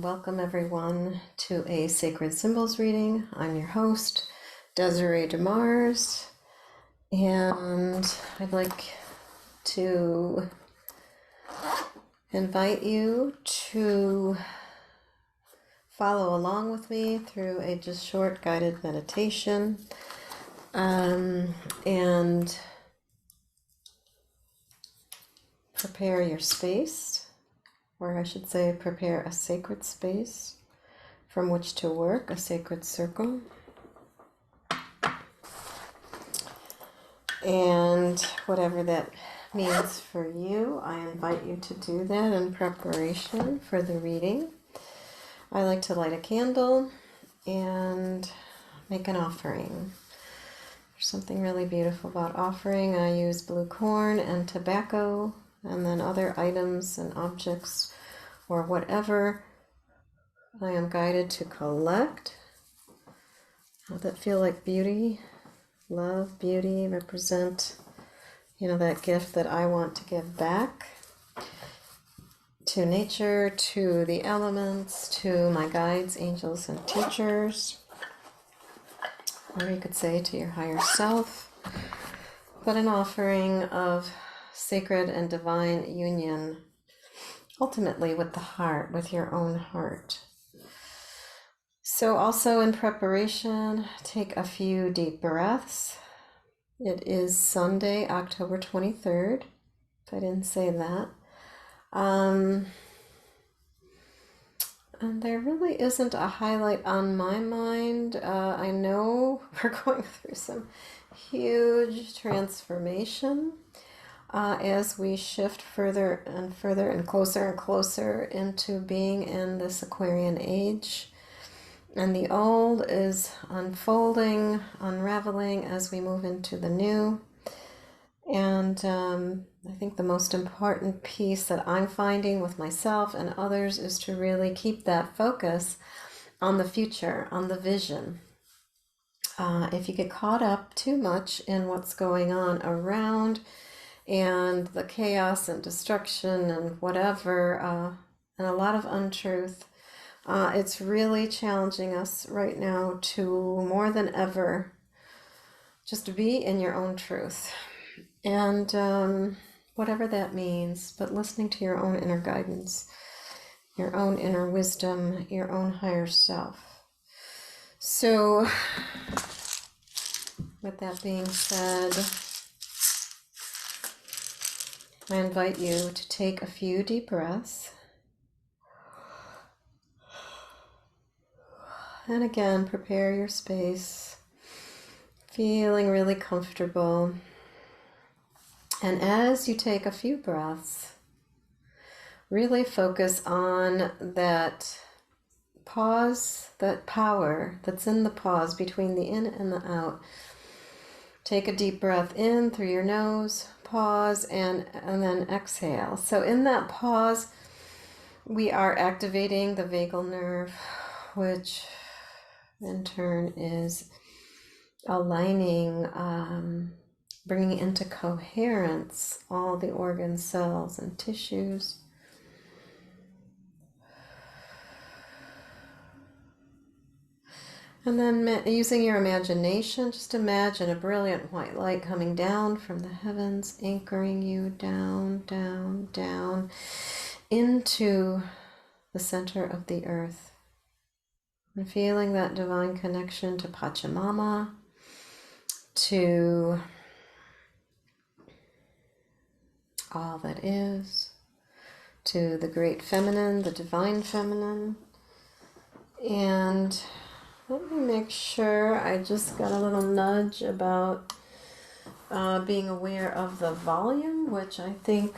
and welcome everyone to a Sacred Symbols reading. I'm your host, Desiree DeMars, and I'd like to invite you to follow along with me through a just short guided meditation, and prepare your space, or I should say prepare a sacred space from which to work, a sacred circle. And whatever that means for you, I invite you to do that in preparation for the reading. I like to light a candle and make an offering. There's something really beautiful about offering. I use blue corn and tobacco, and then other items and objects or whatever I am guided to collect that feel like beauty, love, beauty, represent, that gift that I want to give back to nature, to the elements, to my guides, angels, and teachers, or you could say to your higher self, but an offering of sacred and divine union, ultimately with the heart, with your own heart. So also in preparation, take a few deep breaths. It is Sunday, October 23rd, if I didn't say that. And there really isn't a highlight on my mind. I know we're going through some huge transformation as we shift further and further and closer into being in this Aquarian age. And the old is unfolding, unraveling as we move into the new. And I think the most important piece that I'm finding with myself and others is to really keep that focus on the future, on the vision. If you get caught up too much in what's going on around and the chaos and destruction and whatever, and a lot of untruth, it's really challenging us right now to, more than ever, just be in your own truth. And whatever that means, but listening to your own inner guidance, your own inner wisdom, your own higher self. So, with that being said, I invite you to take a few deep breaths. And again, prepare your space, feeling really comfortable. And as you take a few breaths, really focus on that pause, that power that's in the pause between the in and the out. Take a deep breath in through your nose, pause, and then exhale. So in that pause, we are activating the vagal nerve, which in turn is aligning, bringing into coherence all the organs, cells, and tissues. And then using your imagination, just imagine a brilliant white light coming down from the heavens, anchoring you down, down, down into the center of the earth. And feeling that divine connection to Pachamama, to all that is, to the great feminine, the divine feminine. And let me make sure, I just got a little nudge about being aware of the volume, which I think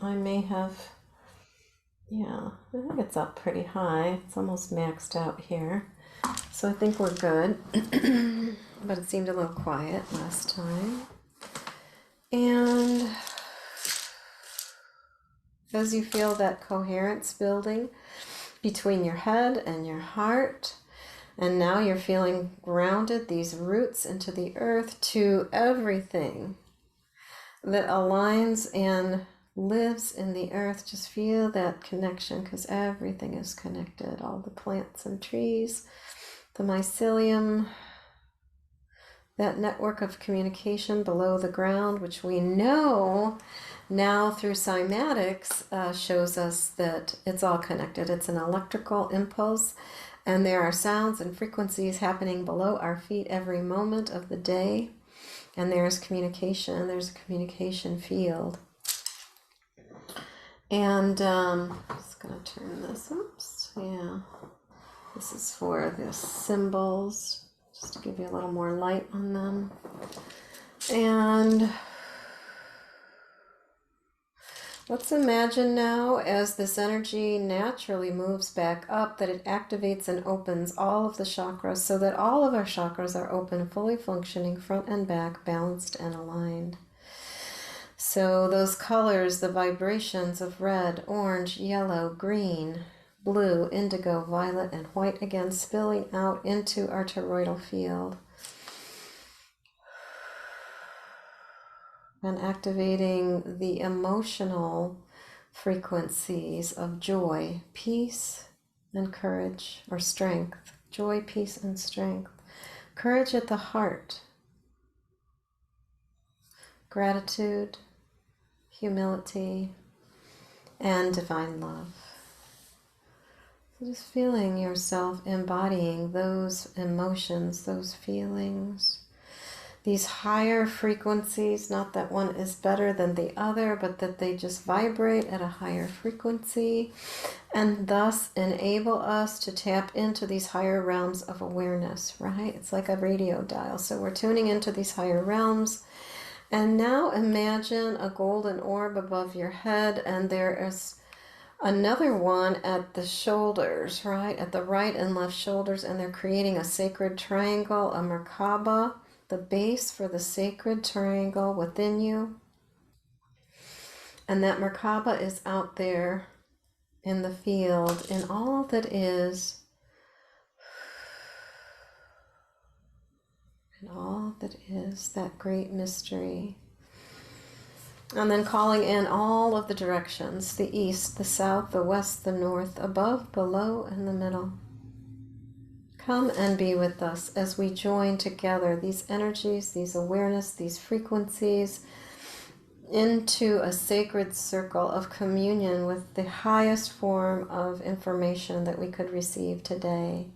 I may have, I think it's up pretty high. It's almost maxed out here. So I think we're good. But it seemed a little quiet last time. And as you feel that coherence building between your head and your heart, and now you're feeling grounded, these roots into the earth, to everything that aligns and lives in the earth. Just feel that connection, because everything is connected. All the plants and trees, the mycelium, that network of communication below the ground, which we know now through cymatics shows us that it's all connected. It's an electrical impulse, and there are sounds and frequencies happening below our feet every moment of the day. And there's communication. There's a communication field. And I'm just going to turn this. Oops. Yeah. This is for the symbols, just to give you a little more light on them. And let's imagine now, as this energy naturally moves back up, that it activates and opens all of the chakras, so that all of our chakras are open, fully functioning, front and back, balanced and aligned. So those colors, the vibrations of red, orange, yellow, green, blue, indigo, violet, and white, again spilling out into our toroidal field. And activating the emotional frequencies of joy, peace, and courage, or strength. Joy, peace, and strength. Courage at the heart. Gratitude, humility, and divine love. So just feeling yourself embodying those emotions, those feelings, these higher frequencies, not that one is better than the other, but that they just vibrate at a higher frequency and thus enable us to tap into these higher realms of awareness, right? It's like a radio dial. So we're tuning into these higher realms. And now imagine a golden orb above your head, and there is another one at the shoulders, right? At the right and left shoulders, and they're creating a sacred triangle, a Merkaba, the base for the sacred triangle within you. And that Merkaba is out there in the field, in all that is, and all that is that great mystery. And then calling in all of the directions, the east, the south, the west, the north, above, below, and the middle. Come and be with us as we join together these energies, these awareness, these frequencies into a sacred circle of communion with the highest form of information that we could receive today.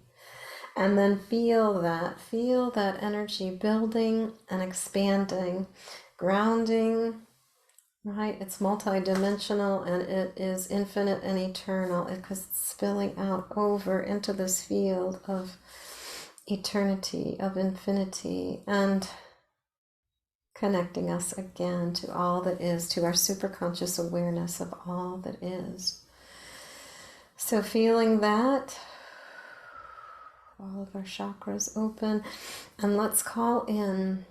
And then feel that energy building and expanding, grounding. Right, it's multidimensional, and it is infinite and eternal, because it's spilling out over into this field of eternity, of infinity, and connecting us again to all that is, to our superconscious awareness of all that is. So feeling that, all of our chakras open, and let's call in,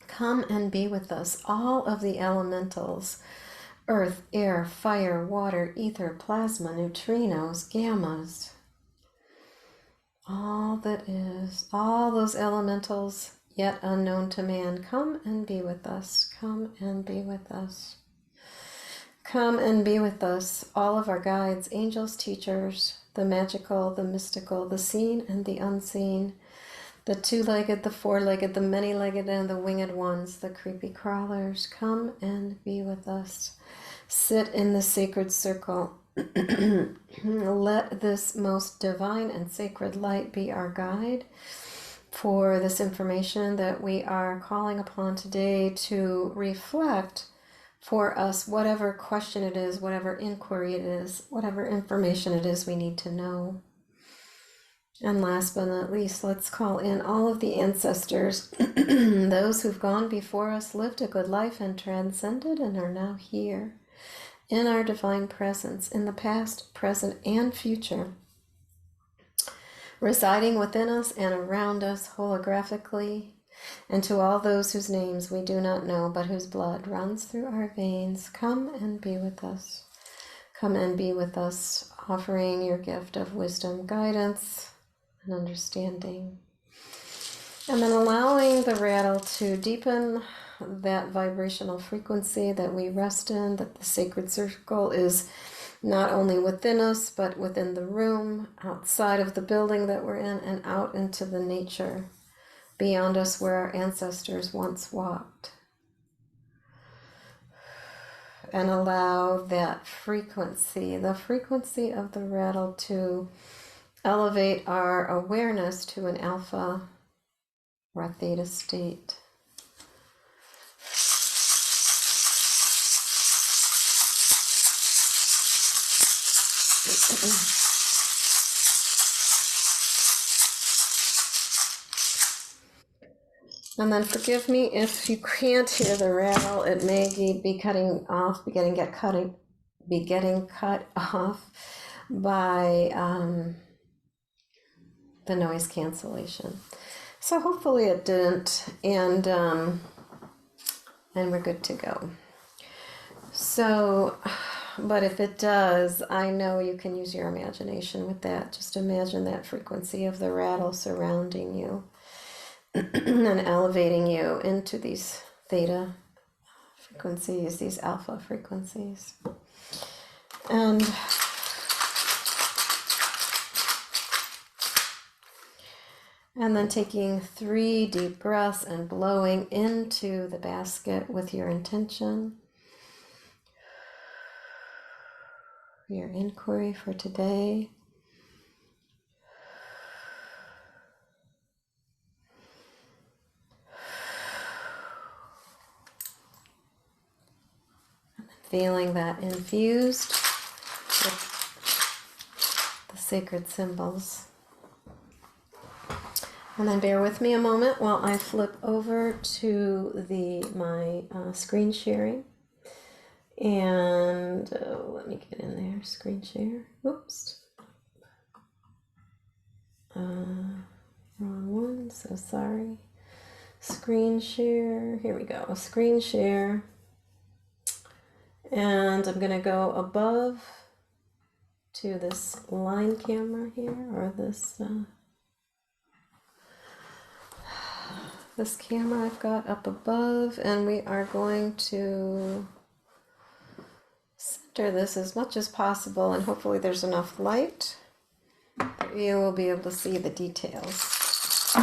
come and be with us, all of the elementals, earth, air, fire, water, ether, plasma, neutrinos, gammas, all that is, all those elementals yet unknown to man. Come and be with us, come and be with us. Come and be with us, all of our guides, angels, teachers, the magical, the mystical, the seen and the unseen, the two-legged, the four-legged, the many-legged, and the winged ones, the creepy crawlers. Come and be with us. Sit in the sacred circle. Let this most divine and sacred light be our guide for this information that we are calling upon today to reflect for us whatever question it is, whatever inquiry it is, whatever information it is we need to know. And last but not least, let's call in all of the ancestors, those who've gone before us, lived a good life and transcended, and are now here in our divine presence, in the past, present, and future, residing within us and around us holographically, and to all those whose names we do not know, but whose blood runs through our veins. Come and be with us. Come and be with us, offering your gift of wisdom, guidance, and understanding. And then allowing the rattle to deepen that vibrational frequency that we rest in, that the sacred circle is not only within us, but within the room, outside of the building that we're in, and out into the nature beyond us where our ancestors once walked. And allow that frequency, the frequency of the rattle, to elevate our awareness to an alpha or a theta state. And then forgive me if you can't hear the rattle. It may be getting cut off by the noise cancellation. So hopefully it didn't, and we're good to go. So, but if it does, I know you can use your imagination with that. Just imagine that frequency of the rattle surrounding you and elevating you into these theta frequencies, these alpha frequencies. And then taking 3 deep breaths and blowing into the basket with your intention, your inquiry for today. Feeling that infused with the sacred symbols. And then bear with me a moment while I flip over to my screen sharing. And let me get in there, screen share. Oops. Wrong one, so sorry. Screen share, here we go, screen share. And I'm going to go above to this line camera here, or this this camera I've got up above, and we are going to center this as much as possible, and hopefully there's enough light that you will be able to see the details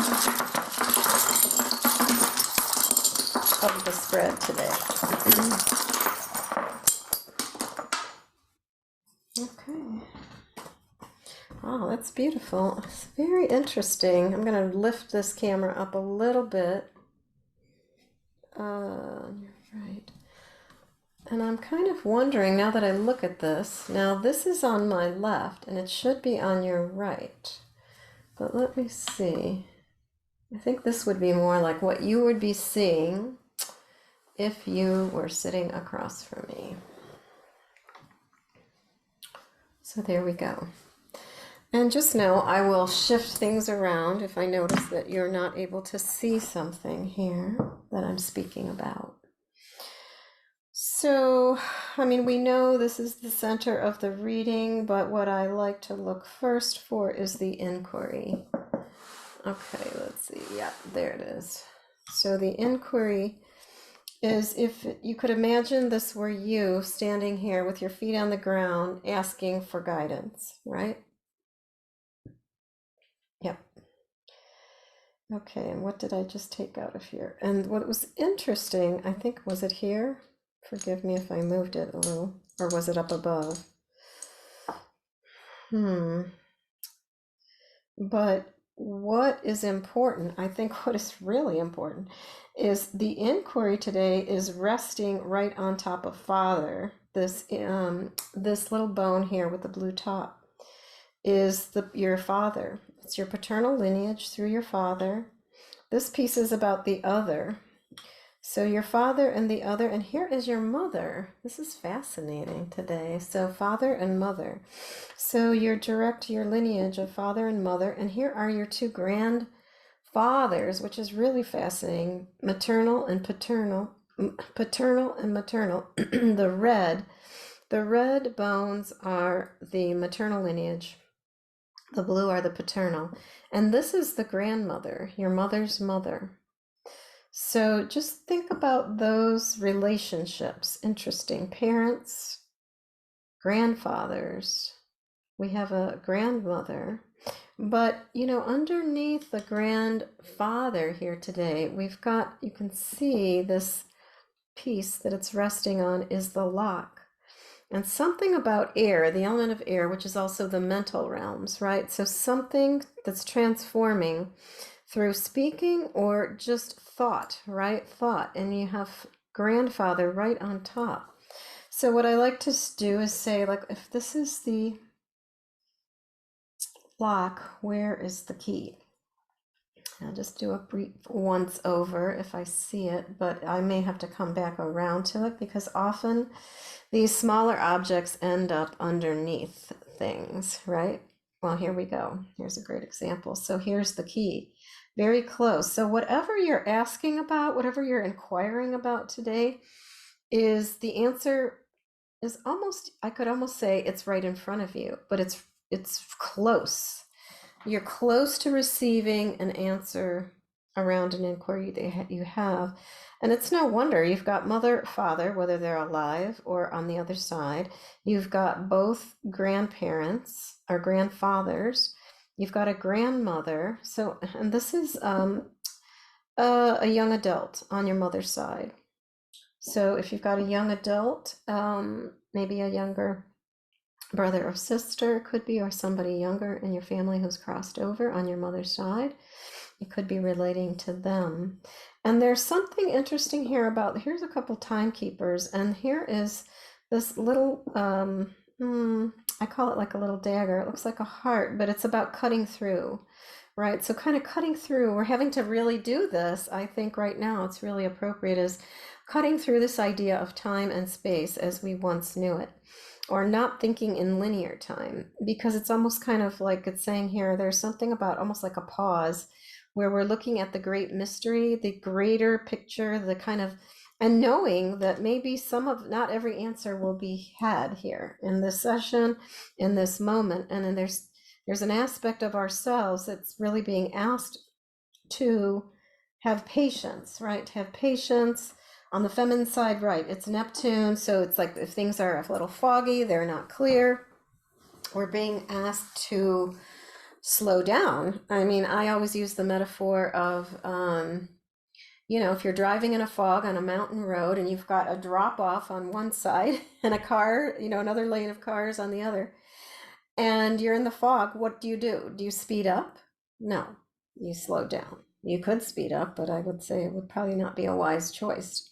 of the spread today. Okay. Oh, that's beautiful. It's very interesting. I'm going to lift this camera up a little bit. Right. And I'm kind of wondering, now that I look at this, now this is on my left and it should be on your right. But let me see. I think this would be more like what you would be seeing if you were sitting across from me. So there we go. And just know I will shift things around if I notice that you're not able to see something here that I'm speaking about. So, I mean, we know this is the center of the reading, but what I like to look first for is the inquiry. Okay, let's see. Yeah, there it is. So the inquiry is, if you could imagine this were you standing here with your feet on the ground asking for guidance, right? Yep. Okay, and what did I just take out of here? And what was interesting, I think, was it here? Forgive me if I moved it a little, or was it up above? But what is important, I think what is really important, is the inquiry today is resting right on top of Father. This little bone here with the blue top is your father. It's your paternal lineage through your father. This piece is about the other. So your father and the other, and here is your mother. This is fascinating today. So father and mother. So your lineage of father and mother, and here are your 2 grandfathers, which is really fascinating. Maternal and paternal, paternal and maternal. The red bones are the maternal lineage. The blue are the paternal. And this is the grandmother, your mother's mother. So just think about those relationships. Interesting. Parents, grandfathers. We have a grandmother. But, underneath the grandfather here today, we've got, you can see this piece that it's resting on is the lock. And something about air, the element of air, which is also the mental realms, right? So something that's transforming through speaking or just thought, right? Thought. And you have grandfather right on top. So what I like to do is say, like, if this is the lock, where is the key? I'll just do a brief once over if I see it, but I may have to come back around to it because often these smaller objects end up underneath things, right? Well, here we go. Here's a great example. So here's the key. Very close. So whatever you're asking about, whatever you're inquiring about today, is the answer is almost, I could almost say it's right in front of you, but it's close. You're close to receiving an answer around an inquiry that you have. And it's no wonder you've got mother, father, whether they're alive or on the other side. You've got both grandparents or grandfathers. You've got a grandmother. So, and this is a young adult on your mother's side. So if you've got a young adult, maybe a younger brother or sister could be, or somebody younger in your family who's crossed over on your mother's side, it could be relating to them. And there's something interesting here about, here's a couple timekeepers, and here is this little, I call it like a little dagger. It looks like a heart, but it's about cutting through, right? So kind of cutting through, we're having to really do this. I think right now it's really appropriate, is cutting through this idea of time and space as we once knew it, or not thinking in linear time, because it's almost kind of like it's saying here, there's something about almost like a pause where we're looking at the great mystery, the greater picture, the kind of, and knowing that maybe not every answer will be had here in this session, in this moment. And then there's an aspect of ourselves that's really being asked to have patience, right? To have patience. On the feminine side, right, it's Neptune, so it's like if things are a little foggy, they're not clear, we're being asked to slow down. I mean, I always use the metaphor of, if you're driving in a fog on a mountain road and you've got a drop off on one side and a car, another lane of cars on the other, and you're in the fog, what do? Do you speed up? No, you slow down. You could speed up, but I would say it would probably not be a wise choice.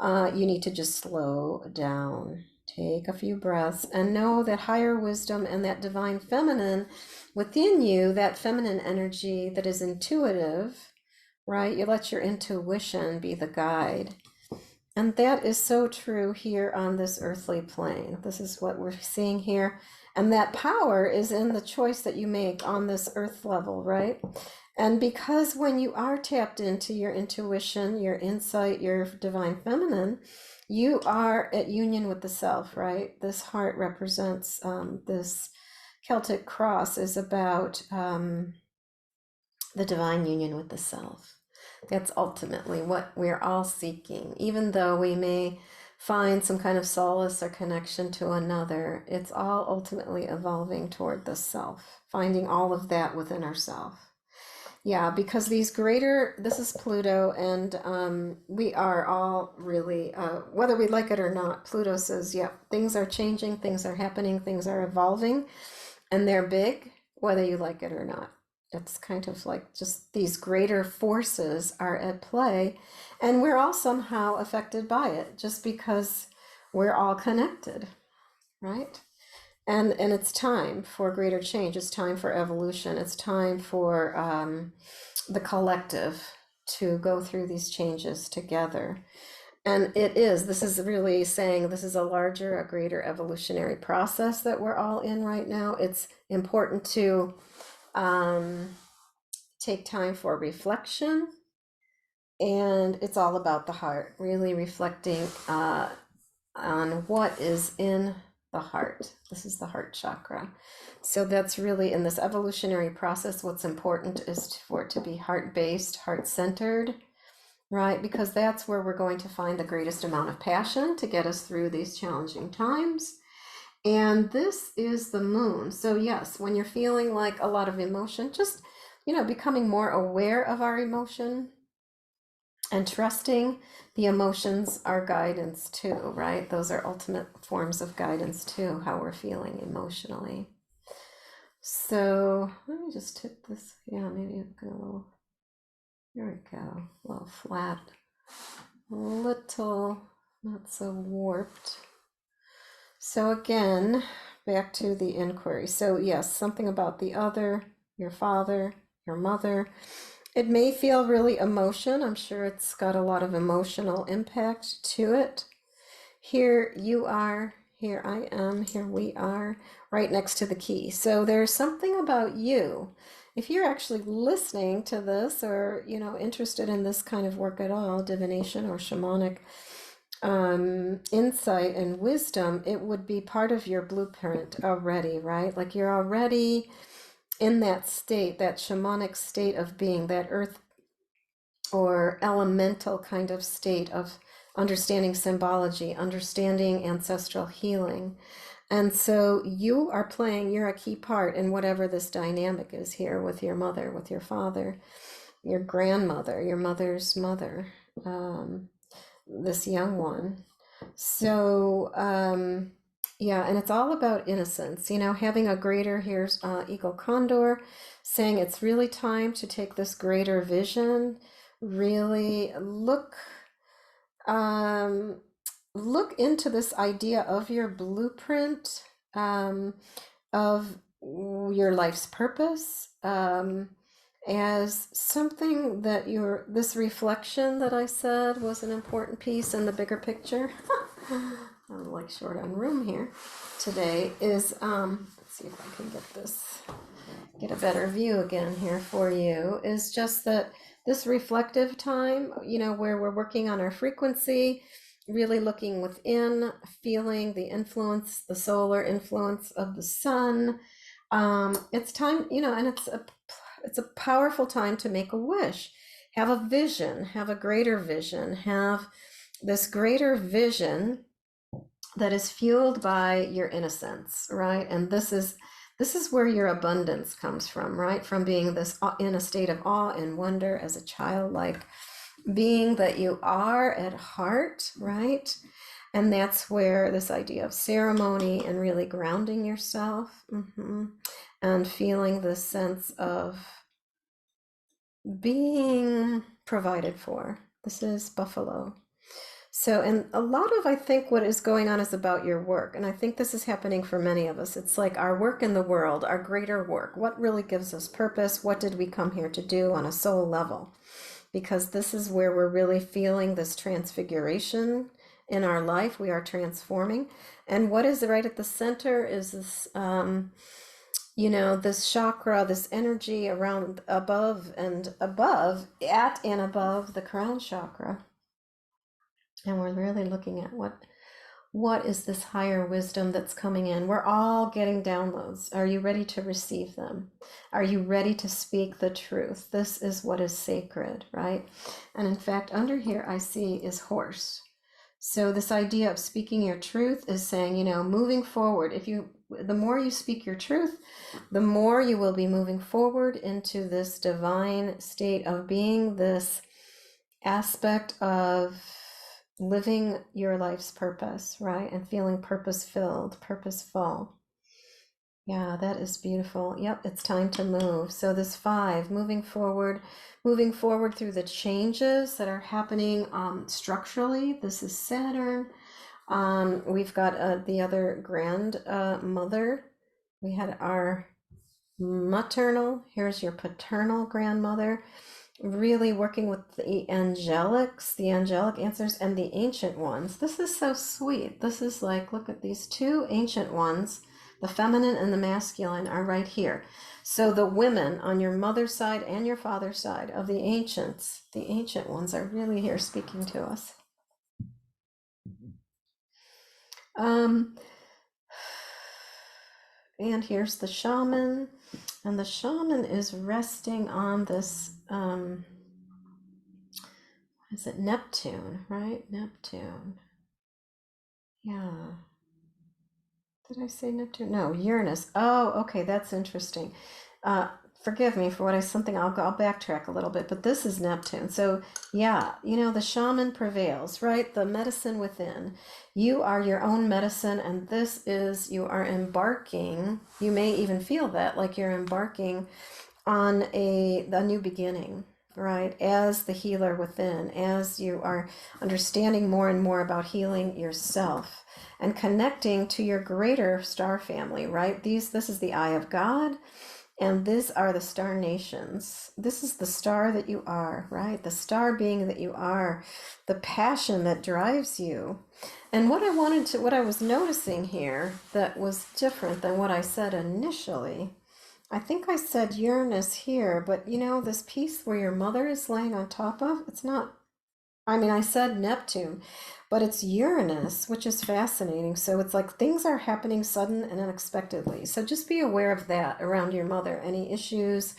You need to just slow down, take a few breaths, and know that higher wisdom and that divine feminine within you, that feminine energy that is intuitive, right? You let your intuition be the guide. And that is so true here on this earthly plane. This is what we're seeing here. And that power is in the choice that you make on this earth level, right? And because when you are tapped into your intuition, your insight, your divine feminine, you are at union with the self, right? This heart represents this Celtic cross is about the divine union with the self. That's ultimately what we're all seeking. Even though we may find some kind of solace or connection to another, it's all ultimately evolving toward the self, finding all of that within ourselves. Yeah, because this is Pluto, and we are all really, whether we like it or not, Pluto says, yeah, things are changing, things are happening, things are evolving, and they're big, whether you like it or not. It's kind of like just these greater forces are at play, and we're all somehow affected by it, just because we're all connected, right? And it's time for greater change. It's time for evolution. It's time for the collective to go through these changes together. And this is really saying this is a larger, a greater evolutionary process that we're all in right now. It's important to take time for reflection. And it's all about the heart, really reflecting on what is in the heart. This is the heart chakra. So that's really in this evolutionary process, what's important is for it to be heart-based, heart-centered, right? Because that's where we're going to find the greatest amount of passion to get us through these challenging times. And this is the moon. So yes, when you're feeling like a lot of emotion, just, becoming more aware of our emotion and trusting the emotions are guidance too, right? Those are ultimate forms of guidance too, how we're feeling emotionally. So let me just tip this. Yeah, maybe go a little, there we go, a little flat, a little not so warped. So again, back to the inquiry. So yes, something about the other, your father, your mother. It may feel really emotion. I'm sure it's got a lot of emotional impact to it. Here you are, here I am, here we are, right next to the key. So there's something about you. If you're actually listening to this or, interested in this kind of work at all, divination or shamanic insight and wisdom, it would be part of your blueprint already, right? Like you're already in that state, that shamanic state of being, that earth or elemental kind of state of understanding symbology, understanding ancestral healing. And so you're a key part in whatever this dynamic is here with your mother, with your father, your grandmother, your mother's mother, this young one. So, yeah, and it's all about innocence, having a greater, here's Eagle Condor saying it's really time to take this greater vision, really um, look into this idea of your blueprint, of your life's purpose, as something that this reflection that I said was an important piece in the bigger picture. I'm like short on room here today is, let's see if I can get a better view again here for you, is just that this reflective time, where we're working on our frequency, really looking within, feeling the influence, the solar influence of the sun. It's time, and it's a powerful time to make a wish, have a vision, have a greater vision, have this greater vision that is fueled by your innocence, right? And this is where your abundance comes from, right? From being this in a state of awe and wonder as a childlike being that you are at heart, right? And that's where this idea of ceremony and really grounding yourself, and feeling this sense of being provided for. This is Buffalo. So, and a lot of, I think, what is going on is about your work. And I think this is happening for many of us. It's like our work in the world, our greater work. What really gives us purpose? What did we come here to do on a soul level? Because this is where we're really feeling this transfiguration in our life. We are transforming. And what is right at the center is this, this chakra, this energy around above and above, at and above the crown chakra. And we're really looking at what is this higher wisdom that's coming in. We're all getting downloads. Are you ready to receive them? Are you ready to speak the truth? This is what is sacred, right? And in fact, under here I see is horse. So this idea of speaking your truth is saying, moving forward. The more you speak your truth, the more you will be moving forward into this divine state of being, this aspect of living your life's purpose, right? And feeling purpose-filled, purposeful. Yeah, that is beautiful. Yep, it's time to move. So this 5, moving forward through the changes that are happening structurally. This is Saturn. We've got the other grandmother. We had our maternal. Here's your paternal grandmother. Really working with the angelics, the angelic answers, and the ancient ones. This is so sweet. This is like, look at these 2 ancient ones. The feminine and the masculine are right here. So the women on your mother's side and your father's side of the ancients, the ancient ones, are really here speaking to us. And here's the shaman, and the shaman is resting on this, is it Neptune, right? Neptune. Yeah. Did I say Neptune? No, Uranus. Oh, okay, that's interesting. Uh, Forgive me for what I something. I'll backtrack a little bit, but this is Neptune. So yeah, the shaman prevails, right? The medicine within. You are your own medicine, and this is you are embarking. You may even feel that like you're embarking on a new beginning, right? As the healer within, as you are understanding more and more about healing yourself and connecting to your greater star family, right? This is the eye of God, and these are the star nations. This is the star that you are, right? The star being that you are, the passion that drives you. And what I was noticing here that was different than what I said initially, I think I said Uranus here, but this piece where your mother is laying on top of, it's not, I said Neptune, but it's Uranus, which is fascinating. So it's like things are happening sudden and unexpectedly. So just be aware of that around your mother. Any issues,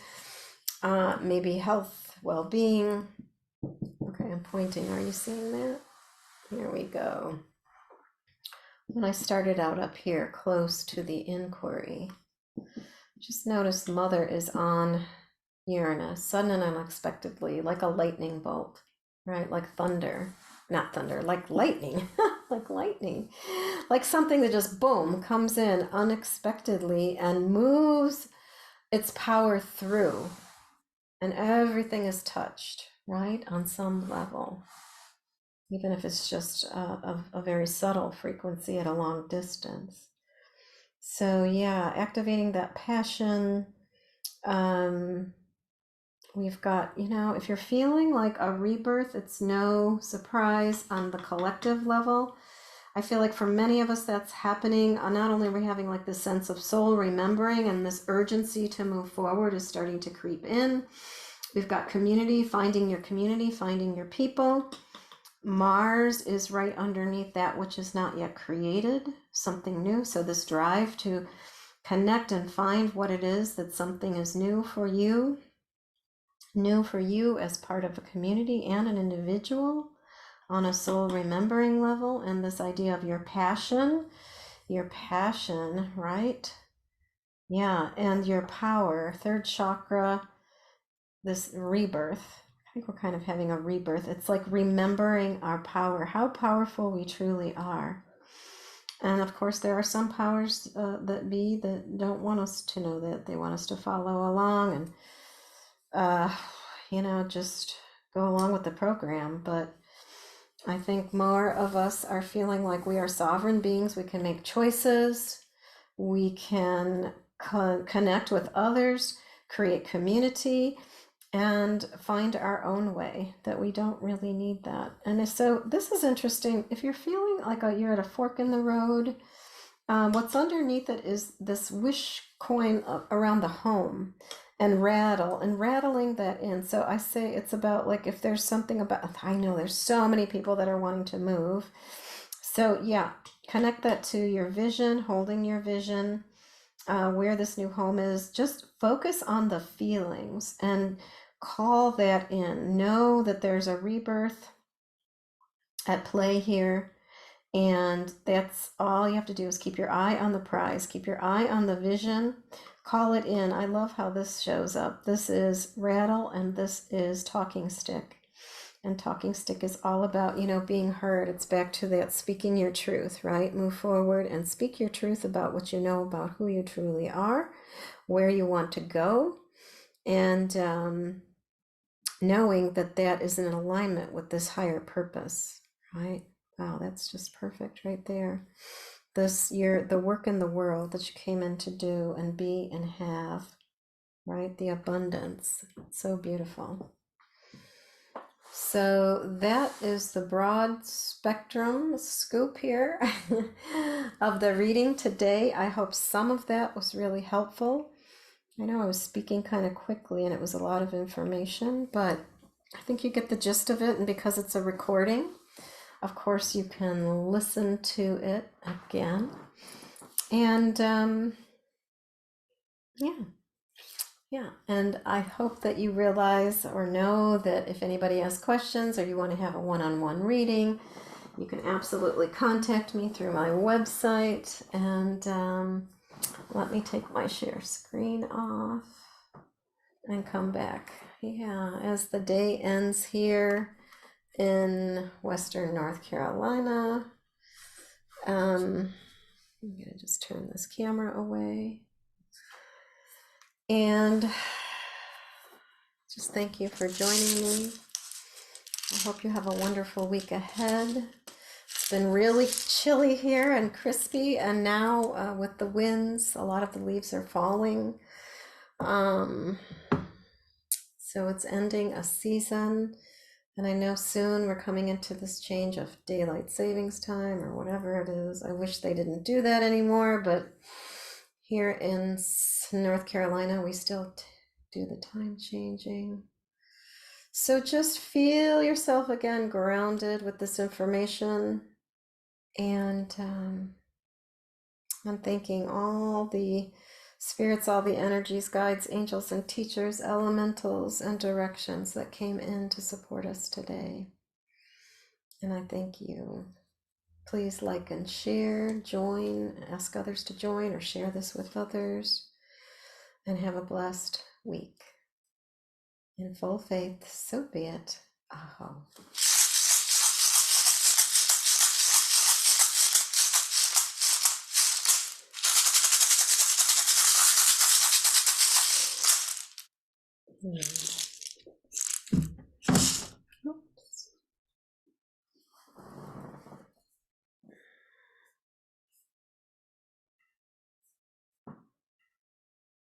maybe health, well-being. Okay, I'm pointing. Are you seeing that? Here we go. When I started out up here, close to the inquiry, just notice mother is on Uranus, sudden and unexpectedly, like a lightning bolt, right? Like thunder, not thunder, like lightning, like lightning, like something that just boom comes in unexpectedly and moves its power through, and everything is touched, right? On some level, even if it's just a very subtle frequency at a long distance. So, yeah, activating that passion. We've got, if you're feeling like a rebirth, it's no surprise on the collective level. I feel like for many of us that's happening. Not only are we having like this sense of soul remembering, and this urgency to move forward is starting to creep in. We've got community, finding your people. Mars is right underneath that which is not yet created, something new. So this drive to connect and find what it is that something is new for you as part of a community and an individual on a soul remembering level. And this idea of your passion, right? Yeah, and your power, third chakra, this rebirth. I think we're kind of having a rebirth. It's like remembering our power, how powerful we truly are. And of course, there are some powers that don't want us to know that. They want us to follow along and, just go along with the program. But I think more of us are feeling like we are sovereign beings. We can make choices. We can connect with others, create community, and find our own way, that we don't really need that. And so this is interesting. If you're feeling like you're at a fork in the road, what's underneath it is this wish coin around the home, and rattling that in. So I say it's about like, if there's something about, I know there's so many people that are wanting to move. So yeah, connect that to your vision, holding your vision, where this new home is. Just focus on the feelings and call that in. Know that there's a rebirth at play here. And that's all you have to do, is keep your eye on the prize, keep your eye on the vision, call it in. I love how this shows up. This is rattle, and this is talking stick. And talking stick is all about, being heard. It's back to that speaking your truth, right? Move forward and speak your truth about what you know about who you truly are, where you want to go, and knowing that that is in alignment with this higher purpose, right? Wow, that's just perfect right there. The work in the world that you came in to do and be and have, right? The abundance. It's so beautiful. So that is the broad spectrum scoop here of the reading today. I hope some of that was really helpful. I know I was speaking kind of quickly and it was a lot of information, but I think you get the gist of it. And because it's a recording, of course, you can listen to it again. And yeah, Yeah, and I hope that you realize or know that if anybody has questions or you want to have a one-on-one reading, you can absolutely contact me through my website. And let me take my share screen off and come back. Yeah, as the day ends here in Western North Carolina, I'm going to just turn this camera away. And just thank you for joining me. I hope you have a wonderful week ahead. It's been really chilly here and crispy, and now with the winds, a lot of the leaves are falling. So it's ending a season, and I know soon we're coming into this change of daylight savings time or whatever it is. I wish they didn't do that anymore, but here in North Carolina, we still do the time changing. So just feel yourself again grounded with this information, and I'm thanking all the spirits, all the energies, guides, angels, and teachers, elementals, and directions that came in to support us today. And I thank you. Please like and share, join, ask others to join or share this with others, and have a blessed week. In full faith, so be it. Aho.